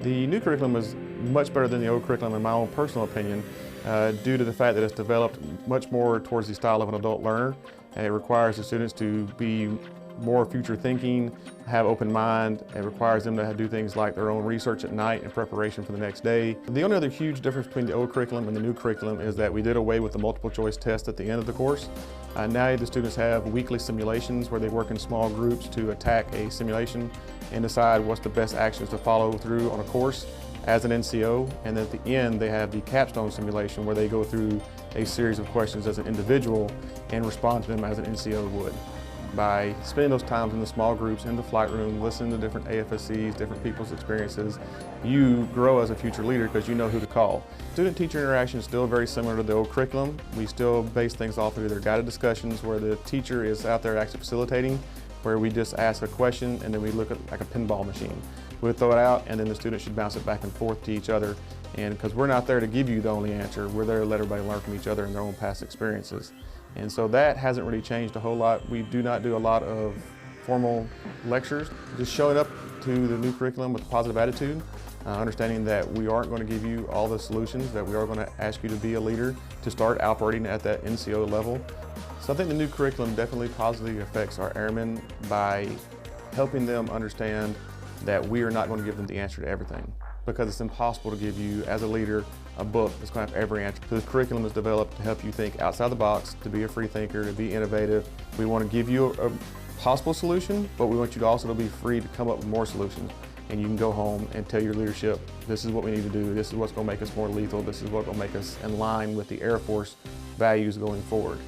The new curriculum is much better than the old curriculum in my own personal opinion, due to the fact that it's developed much more towards the style of an adult learner. And it requires the students to be more future thinking, have open mind. It requires them to do things like their own research at night in preparation for the next day. The only other huge difference between the old curriculum and the new curriculum is that we did away with the multiple choice test at the end of the course. Now the students have weekly simulations where they work in small groups to attack a simulation and decide what's the best actions to follow through on a course as an NCO. And at the end they have the capstone simulation where they go through a series of questions as an individual and respond to them as an NCO would. By spending those times in the small groups, in the flight room, listening to different AFSCs, different people's experiences, you grow as a future leader because you know who to call. Student-teacher interaction is still very similar to the old curriculum. We still base things off of either guided discussions where the teacher is out there actually facilitating, where we just ask a question and then we look at like a pinball machine. We'll throw it out and then the students should bounce it back and forth to each other. And because we're not there to give you the only answer, we're there to let everybody learn from each other and their own past experiences. And so that hasn't really changed a whole lot. We do not do a lot of formal lectures, just showing up to the new curriculum with a positive attitude, understanding that we aren't going to give you all the solutions, that we are going to ask you to be a leader, to start operating at that NCO level. So I think the new curriculum definitely positively affects our airmen by helping them understand that we are not going to give them the answer to everything, because it's impossible to give you, as a leader, a book that's going to have every answer. So the curriculum is developed to help you think outside the box, to be a free thinker, to be innovative. We want to give you a possible solution, but we want you to also be free to come up with more solutions. And you can go home and tell your leadership, this is what we need to do, this is what's going to make us more lethal, this is what's going to make us in line with the Air Force values going forward.